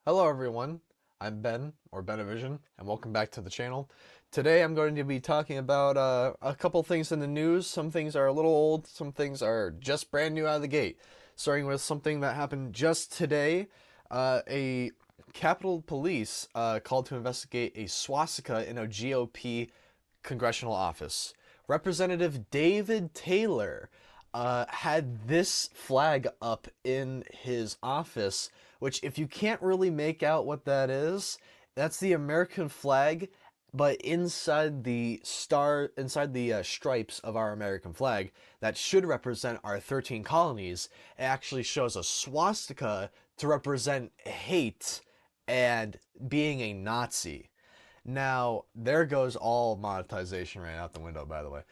Hello everyone, I'm Ben, or Benevision, and welcome back to the channel. Today I'm going to be talking about a couple things in the news. Some things are a little old, some things are just brand new out of the gate. Starting with something that happened just today, a Capitol Police called to investigate a swastika in a GOP congressional office. Representative David Taylor had this flag up in his office, which, if you can't really make out what that is, that's the American flag, but inside the stripes of our American flag, that should represent our 13 colonies, it actually shows a swastika to represent hate and being a Nazi. Now, there goes all monetization right out the window, by the way.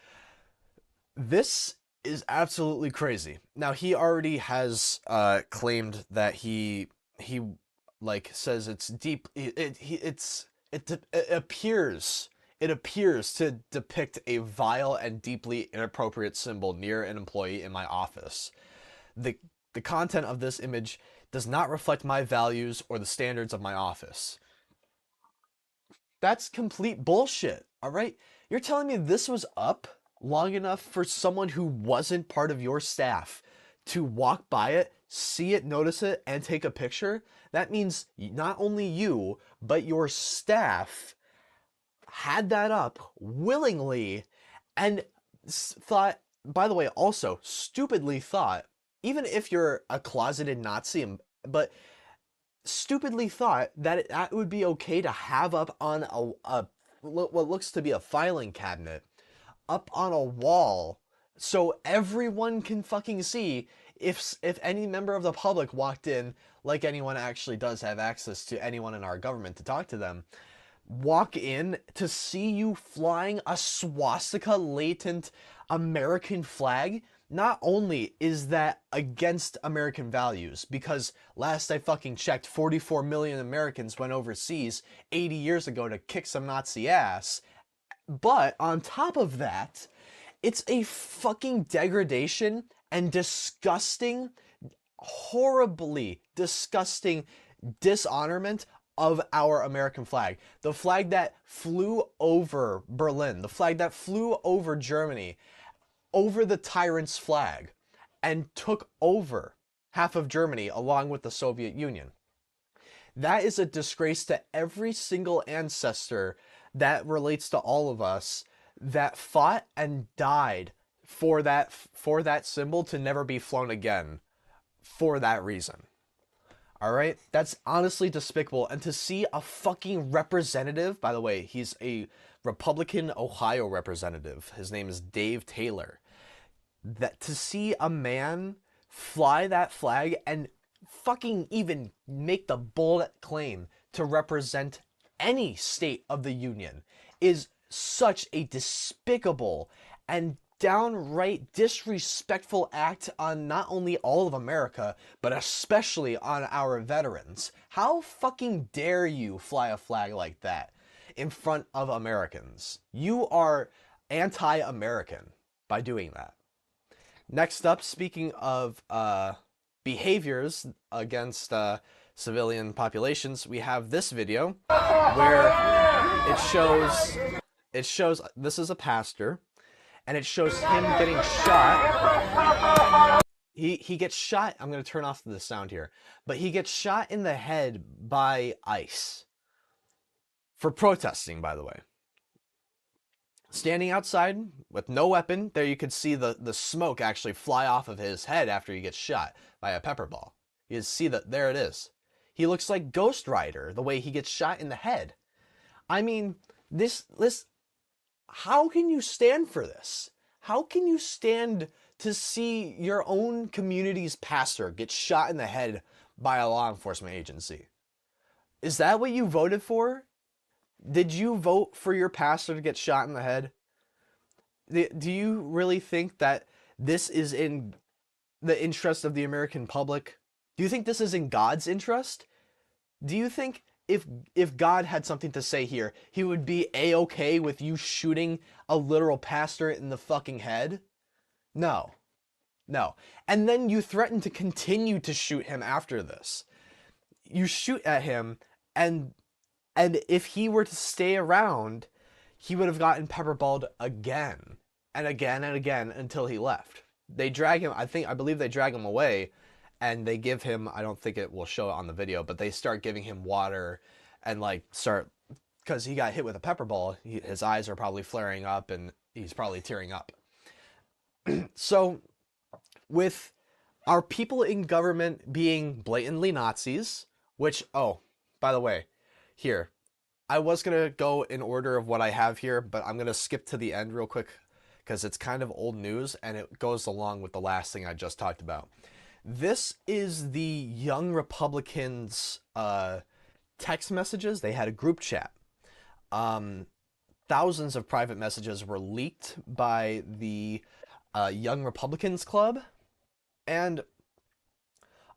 This is absolutely crazy. Now, he already has claimed that he like says it's deep. It appears to depict a vile and deeply inappropriate symbol near an employee in my office. The the content of this image does not reflect my values or the standards of my office. That's complete bullshit, all right? You're telling me this was up long enough for someone who wasn't part of your staff to walk by it, see it, notice it, and take a picture? That means not only you, but your staff had that up willingly and thought, by the way, also stupidly thought, even if you're a closeted Nazi, but stupidly thought that that would be okay to have up on what looks to be a filing cabinet up on a wall so everyone can fucking see if any member of the public walked in, like anyone actually does have access to anyone in our government to talk to them, walk in to see you flying a swastika latent American flag. Not only is that against American values, because last I fucking checked, 44 million Americans went overseas 80 years ago to kick some Nazi ass, but on top of that, it's a fucking degradation and disgusting, horribly disgusting dishonorment of our American flag. The flag that flew over Berlin, the flag that flew over Germany, over the tyrant's flag, and took over half of Germany along with the Soviet Union. That is a disgrace to every single ancestor that relates to all of us that fought and died for that symbol to never be flown again for that reason. All right? That's honestly despicable. And to see a fucking representative, by the way, he's a Republican Ohio representative. His name is Dave Taylor. That to see a man fly that flag and fucking even make the bold claim to represent any state of the union is such a despicable and downright disrespectful act on not only all of America, but especially on our veterans. How fucking dare you fly a flag like that in front of Americans? You are anti-American by doing that. Next up, speaking of behaviors against civilian populations, we have this video where it shows this is a pastor, and it shows him getting shot. He gets shot. I'm going to turn off the sound here, but he gets shot in the head by ICE for protesting, by the way. Standing outside with no weapon, there you could see the smoke actually fly off of his head after he gets shot by a pepper ball. You see that there it is. He looks like Ghost Rider the way he gets shot in the head. I mean, this how can you stand for this? How can you stand to see your own community's pastor get shot in the head by a law enforcement agency? Is that what you voted for? Did you vote for your pastor to get shot in the head? Do you really think that this is in the interest of the American public? Do you think this is in God's interest? Do you think if God had something to say here, he would be a-okay with you shooting a literal pastor in the fucking head? No. No. And then you threaten to continue to shoot him after this. you shoot at him, and if he were to stay around, he would have gotten pepperballed again and again and again until he left. They drag him, I believe they drag him away, and they give him, I don't think it will show it on the video, but they start giving him water and like start, because he got hit with a pepperball, his eyes are probably flaring up and he's probably tearing up. So with our people in government being blatantly Nazis, which, oh, by the way, here, I was going to go in order of what I have here, but I'm going to skip to the end real quick because it's kind of old news and it goes along with the last thing I just talked about. This is the Young Republicans' text messages. They had a group chat. Thousands of private messages were leaked by the Young Republicans Club, and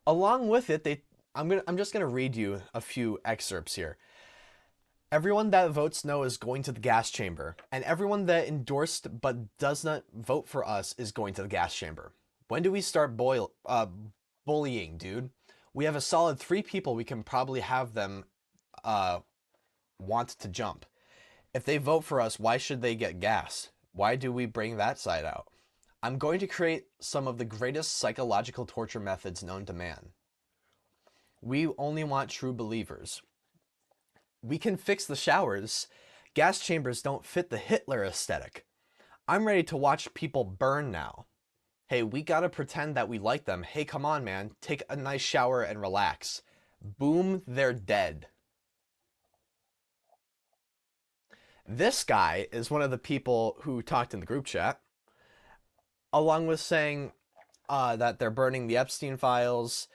along with it, I'm just gonna read you a few excerpts here. Everyone that votes no is going to the gas chamber, and everyone that endorsed but does not vote for us is going to the gas chamber. When do we start bullying, dude? We have a solid 3 people. We can probably have them want to jump. If they vote for us, why should they get gas? Why do we bring that side out? I'm going to create some of the greatest psychological torture methods known to man. We only want true believers. We can fix the showers. Gas chambers don't fit the Hitler aesthetic. I'm ready to watch people burn now. Hey, we gotta pretend that we like them. Hey, come on, man. Take a nice shower and relax. Boom, they're dead. This guy is one of the people who talked in the group chat, along with saying that they're burning the Epstein files.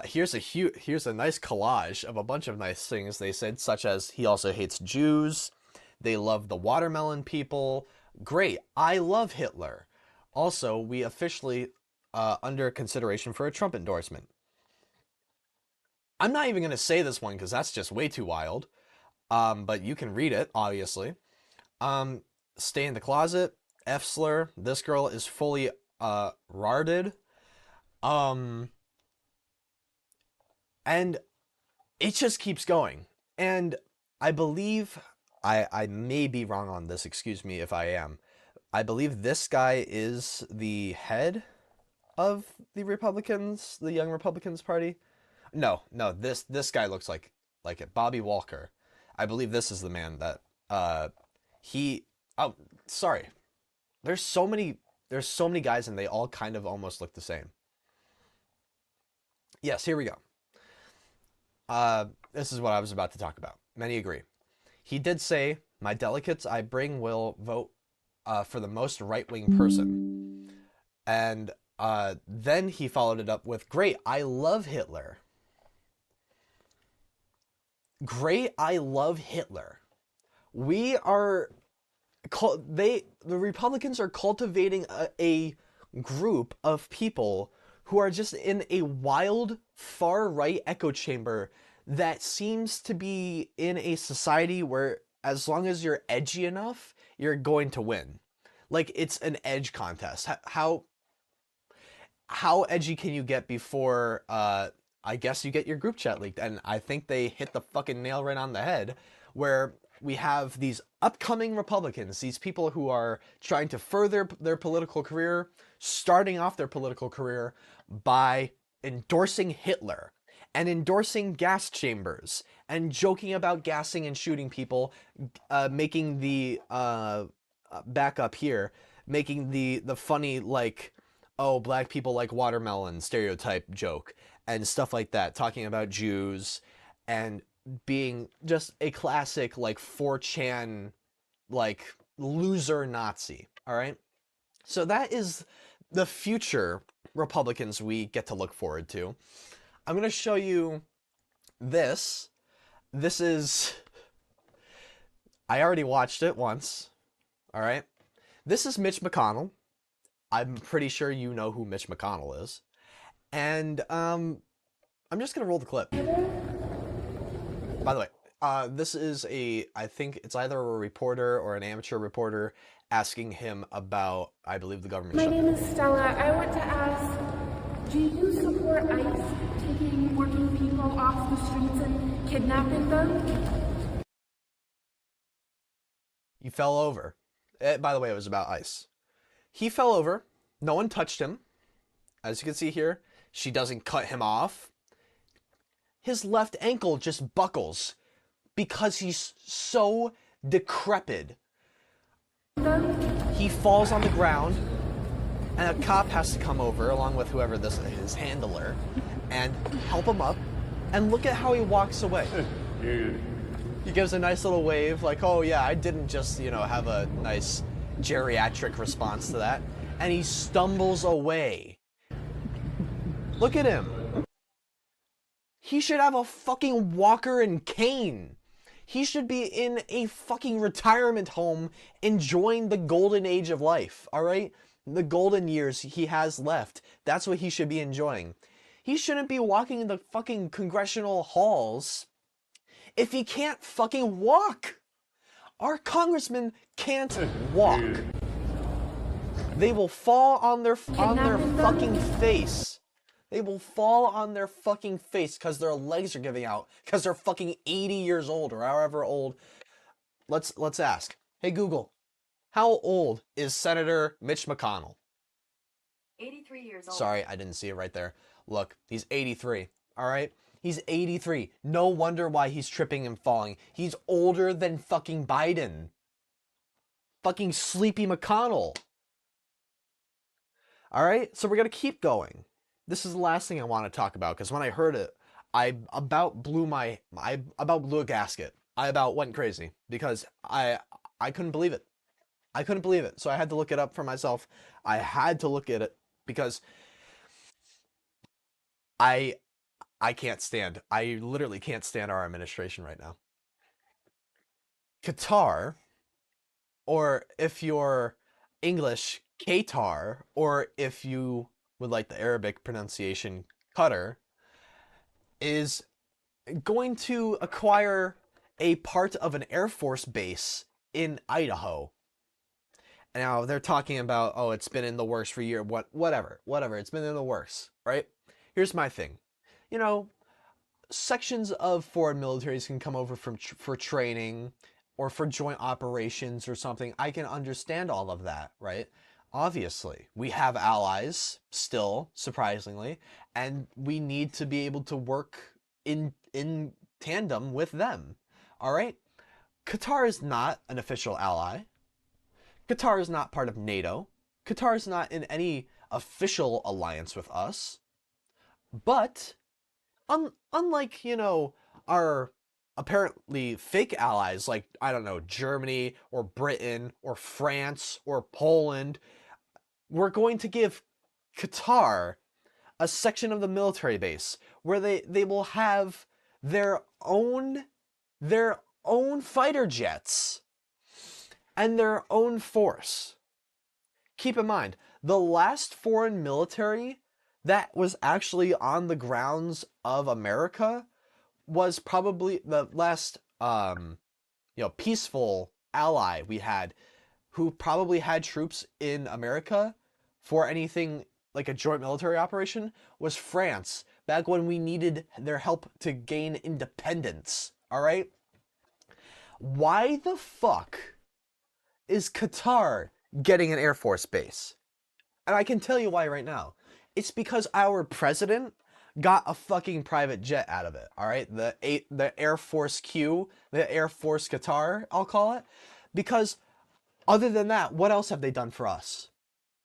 Here's a nice collage of a bunch of nice things they said, such as he also hates Jews. They love the watermelon people. Great, I love Hitler. Also, we officially under consideration for a Trump endorsement. I'm not even going to say this one because that's just way too wild. But you can read it, obviously. Stay in the closet. F-slur. This girl is fully rarded. And it just keeps going. And I believe, I may be wrong on this, excuse me if I am. I believe this guy is the head of the Republicans, the Young Republicans Party. No, this guy looks like it. Bobby Walker. I believe this is the man that oh, sorry. There's so many guys and they all kind of almost look the same. Yes, here we go. This is what I was about to talk about. Many agree. He did say, my delegates I bring will vote for the most right-wing person. And then he followed it up with, great, I love Hitler. Great, I love Hitler. We are, the Republicans are cultivating a group of people who are just in a wild, far-right echo chamber that seems to be in a society where as long as you're edgy enough, you're going to win. Like, it's an edge contest. How edgy can you get before, I guess you get your group chat leaked? And I think they hit the fucking nail right on the head, where we have these upcoming Republicans, these people who are trying to further their political career, starting off their political career by endorsing Hitler and endorsing gas chambers and joking about gassing and shooting people, making the back up here, making the funny, like, oh, black people like watermelon stereotype joke and stuff like that, talking about Jews and being just a classic, like, 4chan, like, loser Nazi, all right? So that is the future Republicans we get to look forward to. I'm going to show you this. This is, I already watched it once, all right? This is Mitch McConnell. I'm pretty sure you know who Mitch McConnell is. And I'm just going to roll the clip. By the way, this is I think it's either a reporter or an amateur reporter asking him about, I believe, the government shutdown. My name is Stella. I want to ask, do you support ICE taking working people off the Kidnapping them? He fell over. By the way, it was about ice. He fell over. No one touched him. As you can see here, she doesn't cut him off. His left ankle just buckles because he's so decrepit. He falls on the ground, and a cop has to come over, along with whoever this is, his handler, and help him up. And look at how he walks away. He gives a nice little wave, like, oh yeah, I didn't just, have a nice geriatric response to that. And he stumbles away. Look at him. He should have a fucking walker and cane. He should be in a fucking retirement home enjoying the golden age of life, alright? The golden years he has left. That's what he should be enjoying. He shouldn't be walking in the fucking congressional halls if he can't fucking walk. Our congressmen can't walk. They will fall on their fucking face. They will fall on their fucking face because their legs are giving out. Because they're fucking 80 years old or however old. Let's ask. Hey Google, how old is Senator Mitch McConnell? 83 years old. Sorry, I didn't see it right there. Look, he's 83. All right? He's 83. No wonder why he's tripping and falling. He's older than fucking Biden. Fucking sleepy McConnell. All right? So we're going to keep going. This is the last thing I want to talk about because when I heard it, I about blew a gasket. I about went crazy because I couldn't believe it. I couldn't believe it. So I had to look it up for myself. I had to look at it because I can't stand. I literally can't stand our administration right now. Qatar, or if you're English, Qatar, or if you would like the Arabic pronunciation, Qatar, is going to acquire a part of an Air Force base in Idaho. Now, they're talking about, oh, it's been in the works for a year, whatever, it's been in the works, right? Here's my thing. Sections of foreign militaries can come over for training or for joint operations or something. I can understand all of that, right? Obviously, we have allies still, surprisingly, and we need to be able to work in tandem with them. All right? Qatar is not an official ally. Qatar is not part of NATO. Qatar is not in any official alliance with us. But unlike, our apparently fake allies like, I don't know, Germany or Britain or France or Poland, we're going to give Qatar a section of the military base where they will have their own fighter jets and their own force. Keep in mind, the last foreign military that was actually on the grounds of America was probably the last peaceful ally we had who probably had troops in America for anything like a joint military operation was France, back when we needed their help to gain independence. All right? Why the fuck is Qatar getting an Air Force base? And I can tell you why right now. It's because our president got a fucking private jet out of it, all right? The Air Force Q, the Air Force Qatar, I'll call it. Because other than that, what else have they done for us?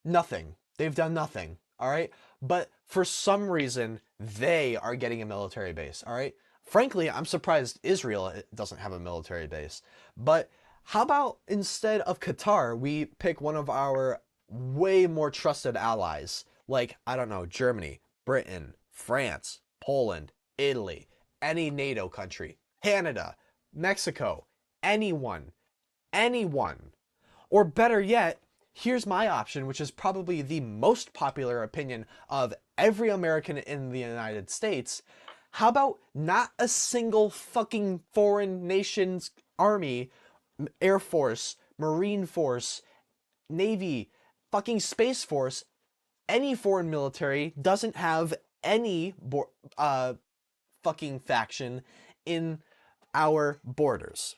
Nothing. They've done nothing, all right? But for some reason, they are getting a military base, all right? Frankly, I'm surprised Israel doesn't have a military base. But how about instead of Qatar, we pick one of our way more trusted allies, like, I don't know, Germany, Britain, France, Poland, Italy, any NATO country, Canada, Mexico, anyone. Or better yet, here's my option, which is probably the most popular opinion of every American in the United States. How about not a single fucking foreign nation's army, Air Force, Marine Force, Navy, fucking Space Force, any foreign military doesn't have any fucking faction in our borders.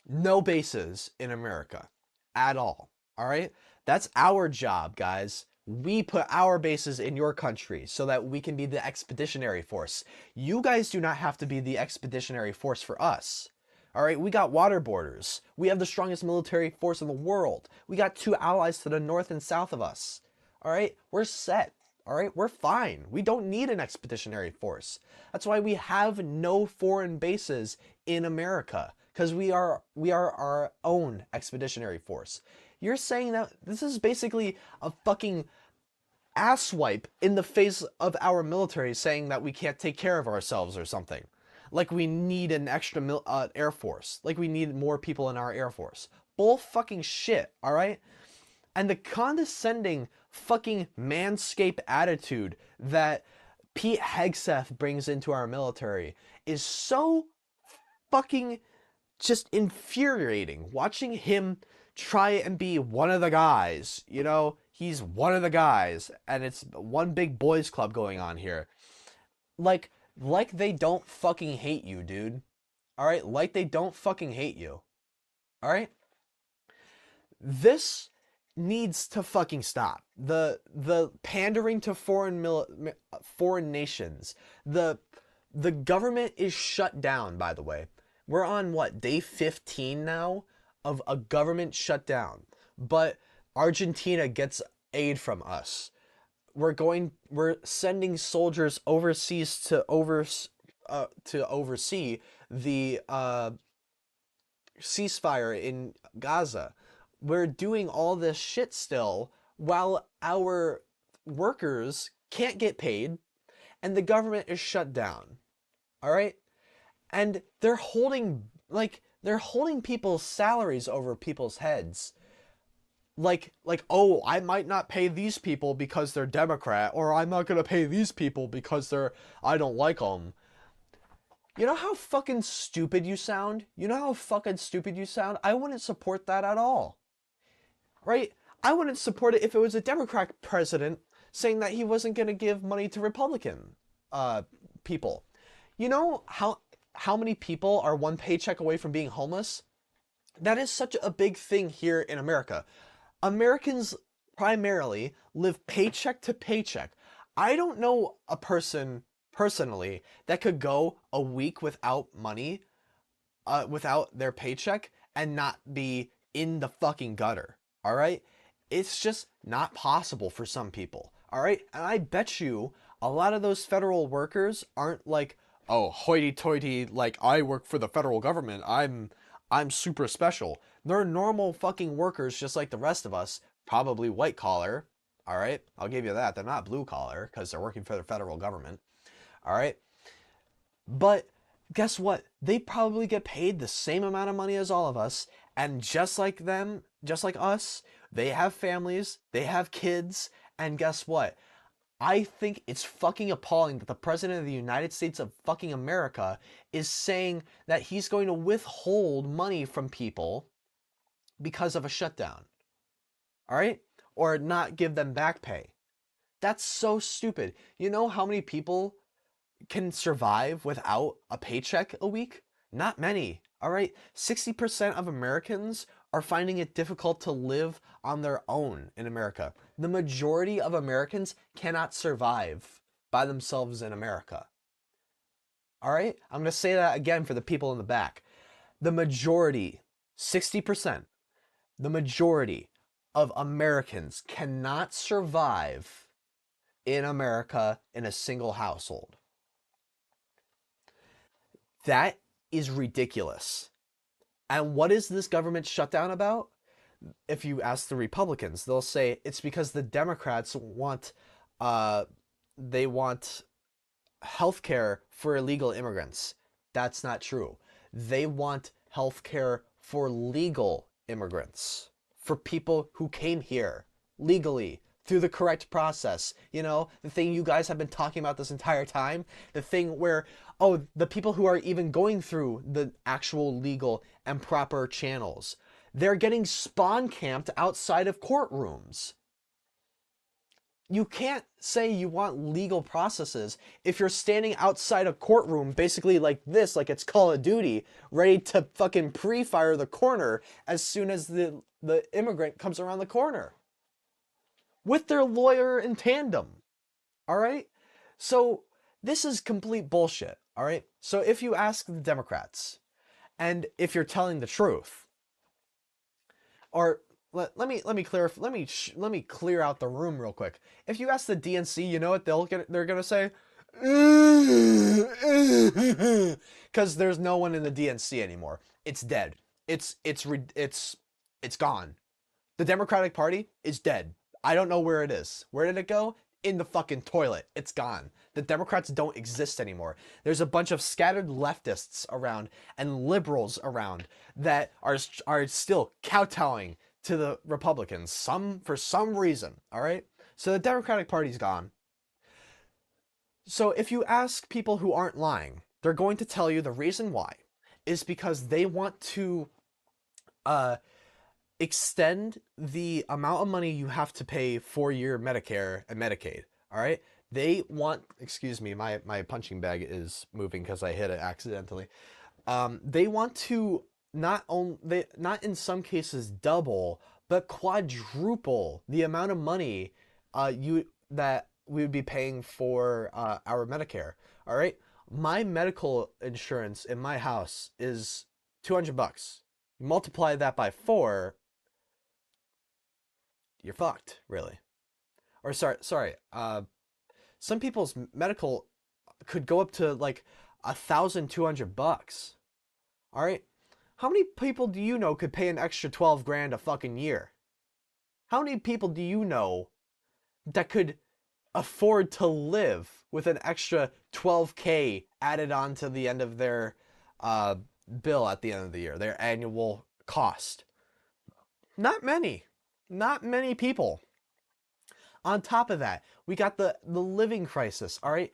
No bases in America at all. All right? That's our job, guys. We put our bases in your country so that we can be the expeditionary force. You guys do not have to be the expeditionary force for us. All right, we got water borders. We have the strongest military force in the world. We got 2 allies to the north and south of us. All right, we're set. All right, we're fine. We don't need an expeditionary force. That's why we have no foreign bases in America, because we are our own expeditionary force. You're saying that this is basically a fucking asswipe in the face of our military, saying that we can't take care of ourselves or something. Like we need an extra air force. Like we need more people in our air force. Bull fucking shit, all right? And the condescending fucking manscape attitude that Pete Hegseth brings into our military is so fucking just infuriating. Watching him try and be one of the guys, you know, he's one of the guys, and it's one big boys club going on here. Like they don't fucking hate you, dude. All right, like they don't fucking hate you. All right, this needs to fucking stop. The pandering to foreign nations. The government is shut down, by the way. We're on what, day 15 now of a government shutdown. But Argentina gets aid from us. We're sending soldiers overseas to oversee the ceasefire in Gaza. We're doing all this shit still while our workers can't get paid and the government is shut down. All right? And they're holding people's salaries over people's heads. Like, oh, I might not pay these people because they're Democrat, or I'm not gonna pay these people because I don't like them. You know how fucking stupid you sound? You know how fucking stupid you sound? I wouldn't support that at all. Right? I wouldn't support it if it was a Democrat president saying that he wasn't gonna give money to Republican people. You know how many people are one paycheck away from being homeless? That is such a big thing here in America. Americans primarily live paycheck to paycheck. I don't know a person personally that could go a week without money, without their paycheck, and not be in the fucking gutter. All right? It's just not possible for some people. All right? And I bet you a lot of those federal workers aren't like, oh, hoity-toity, like I work for the federal government. I'm super special. They're normal fucking workers just like the rest of us, probably white collar. All right? I'll give you that. They're not blue collar because they're working for the federal government. All right? But guess what? They probably get paid the same amount of money as all of us, and just like them, just like us, they have families, they have kids, and guess what? I think it's fucking appalling that the President of the United States of fucking America is saying that he's going to withhold money from people because of a shutdown. All right? Or not give them back pay. That's so stupid. You know how many people can survive without a paycheck a week? Not many. All right? 60% of Americans are finding it difficult to live on their own in America. The majority of Americans cannot survive by themselves in America. All right? I'm going to say that again for the people in the back. The majority, 60%, the majority of Americans cannot survive in America in a single household. That is ridiculous. And what is this government shutdown about? If you ask the Republicans, they'll say it's because the Democrats want they want health care for illegal immigrants. That's not true. They want health care for legal immigrants, for people who came here legally through the correct process. You know, the thing you guys have been talking about this entire time, the thing where, oh, the people who are even going through the actual legal and proper channels, they're getting spawn camped outside of courtrooms. You can't say you want legal processes if you're standing outside a courtroom basically like this, like it's Call of Duty, ready to fucking pre-fire the corner as soon as the immigrant comes around the corner with their lawyer in tandem. All right? So this is complete bullshit. All right? So if you ask the Democrats, and if you're telling the truth, or let me clear out the room real quick. If you ask the DNC, you know what they're gonna say? Because there's no one in the DNC anymore. It's dead. It's gone. The Democratic Party is dead. I don't know where it is. Where did it go? In the fucking toilet. It's gone. The Democrats don't exist anymore. There's a bunch of scattered leftists around and liberals around that are still kowtowing to the Republicans for some reason, all right? So the Democratic Party's gone. So if you ask people who aren't lying, they're going to tell you the reason why is because they want to uh extend the amount of money you have to pay for your Medicare and Medicaid. All right. They want, excuse me, my punching bag is moving because I hit it accidentally. They want to not in some cases double, but quadruple the amount of money you that we would be paying for our Medicare. All right. My medical insurance in my house is $200. Multiply that by 4, you're fucked, really. Or sorry. Some people's medical could go up to like $1,200. All right. How many people do you know could pay an extra 12 grand a fucking year? How many people do you know that could afford to live with an extra 12K added on to the end of their uh, bill at the end of the year, their annual cost? Not many. Not many people. On top of that, we got the living crisis, all right?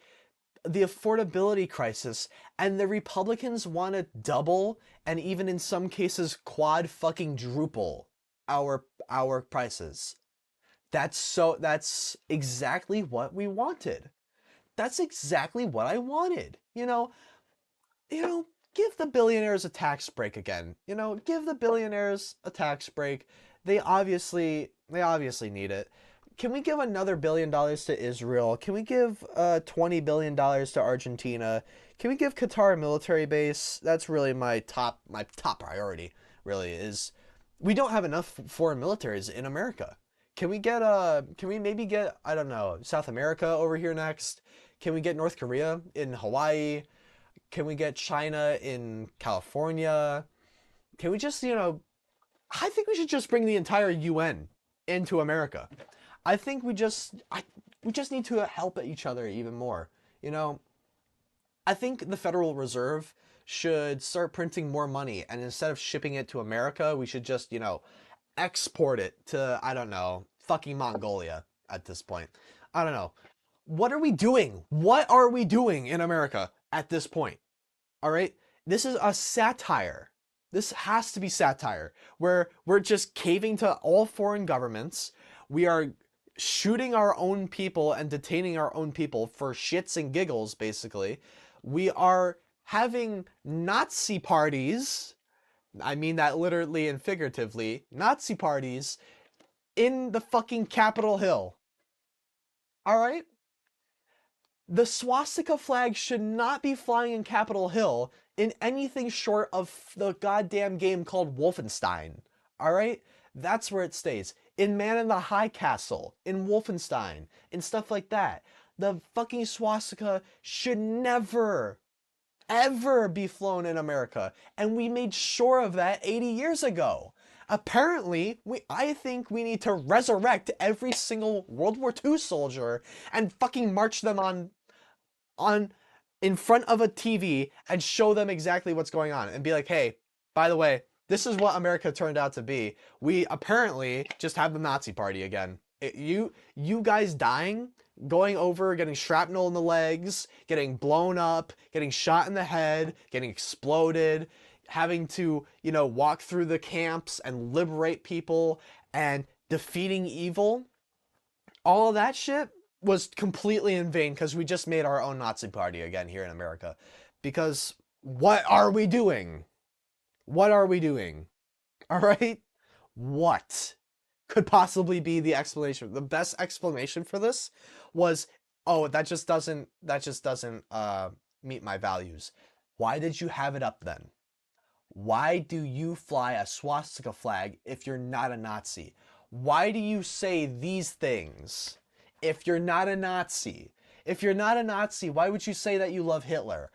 The affordability crisis, and the Republicans want to double and even in some cases quad fucking druple our prices. That's exactly what we wanted. That's exactly what I wanted. You know, give the billionaires a tax break again. Give the billionaires a tax break. They obviously need it. Can we give another $1 billion to Israel? Can we give $20 billion to Argentina? Can we give Qatar a military base? That's really my top priority. Really is we don't have enough foreign militaries in America. Can we maybe get, I don't know, South America over here next? Can we get North Korea in Hawaii? Can we get China in California? Can we just, I think we should just bring the entire UN into America. I think we just need to help each other even more. You know, I think the Federal Reserve should start printing more money, and instead of shipping it to America, we should just, export it to, I don't know, fucking Mongolia at this point. I don't know. What are we doing? What are we doing in America at this point? All right? This is a satire. This has to be satire where we're just caving to all foreign governments. We are shooting our own people and detaining our own people for shits and giggles, basically. We are having Nazi parties. I mean that literally and figuratively. Nazi parties in the fucking Capitol Hill. All right? The swastika flag should not be flying in Capitol Hill in anything short of the goddamn game called Wolfenstein. All right? That's where it stays. In Man in the High Castle, in Wolfenstein, and stuff like that. The fucking swastika should never, ever be flown in America. And we made sure of that 80 years ago. Apparently, I think we need to resurrect every single World War II soldier and fucking march them on in front of a TV and show them exactly what's going on and be like, hey, by the way, this is what America turned out to be. We apparently just have the Nazi party again. You guys dying, going over, getting shrapnel in the legs, getting blown up, getting shot in the head, getting exploded, having to, walk through the camps and liberate people and defeating evil. All of that shit was completely in vain because we just made our own Nazi party again here in America. Because what are we doing? What are we doing? All right? What could possibly be the explanation? The best explanation for this was, oh, that just doesn't meet my values. Why did you have it up then? Why do you fly a swastika flag if you're not a Nazi? Why do you say these things if you're not a Nazi? If you're not a Nazi, why would you say that you love Hitler?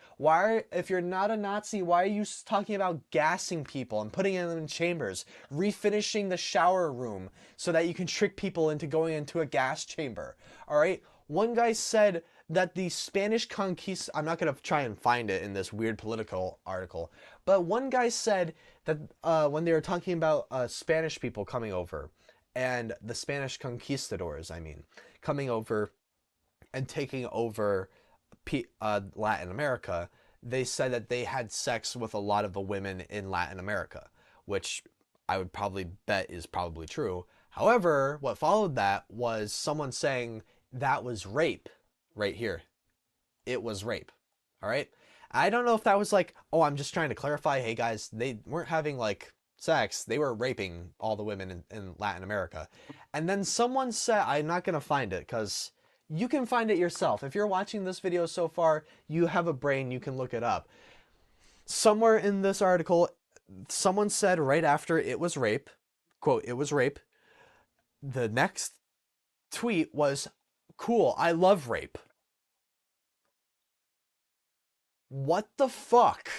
If you're not a Nazi, why are you talking about gassing people and putting them in chambers, refinishing the shower room so that you can trick people into going into a gas chamber? All right? One guy said that the Spanish conquista, I'm not going to try and find it in this weird political article, but one guy said that when they were talking about Spanish people coming over, and the Spanish conquistadors, I mean, coming over and taking over Latin America, they said that they had sex with a lot of the women in Latin America, which I would probably bet is probably true. However, what followed that was someone saying that was rape right here. It was rape. All right. I don't know if that was like, oh, I'm just trying to clarify. Hey guys, they weren't having like sex. They were raping all the women in Latin America. And then someone said, I'm not going to find it because you can find it yourself. If you're watching this video so far, you have a brain, you can look it up. Somewhere in this article, someone said right after it was rape, quote, it was rape. The next tweet was, cool, I love rape. What the fuck?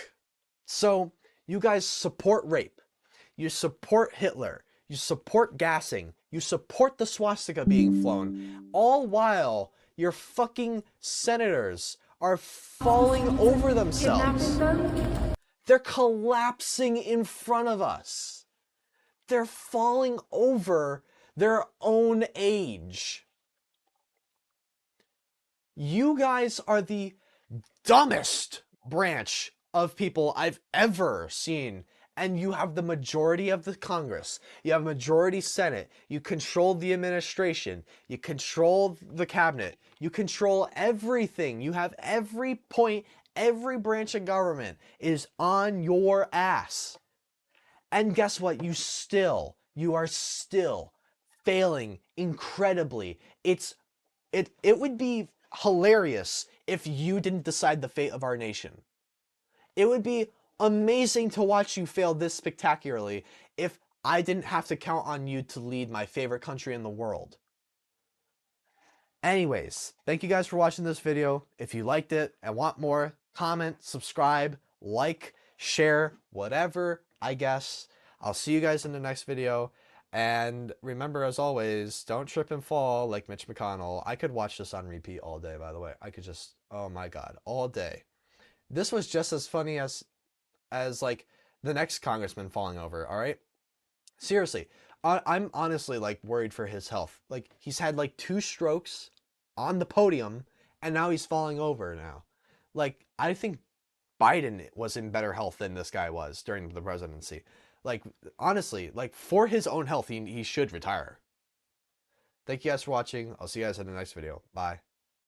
So, you guys support rape. You support Hitler. You support gassing. You support the swastika being flown. All while your fucking senators are falling over themselves. They're collapsing in front of us. They're falling over their own age. You guys are the dumbest branch of people I've ever seen. And you have the majority of the Congress. You have majority Senate. You control the administration. You control the cabinet. You control everything. You have every point, every branch of government is on your ass. And guess what? You are still failing incredibly. It would be hilarious if you didn't decide the fate of our nation. It would be amazing to watch you fail this spectacularly if I didn't have to count on you to lead my favorite country in the world. Anyways, thank you guys for watching this video. If you liked it and want more, comment, subscribe, like, share, whatever, I guess. I'll see you guys in the next video. And remember, as always, don't trip and fall like Mitch McConnell. I could watch this on repeat all day, by the way. I could just, oh my God, all day. This was just as funny as like the next congressman falling over, all right? Seriously, I'm honestly like worried for his health. Like he's had like 2 strokes on the podium and now he's falling over now. Like I think Biden was in better health than this guy was during the presidency. Like honestly, like for his own health, he should retire. Thank you guys for watching. I'll see you guys in the next video. Bye.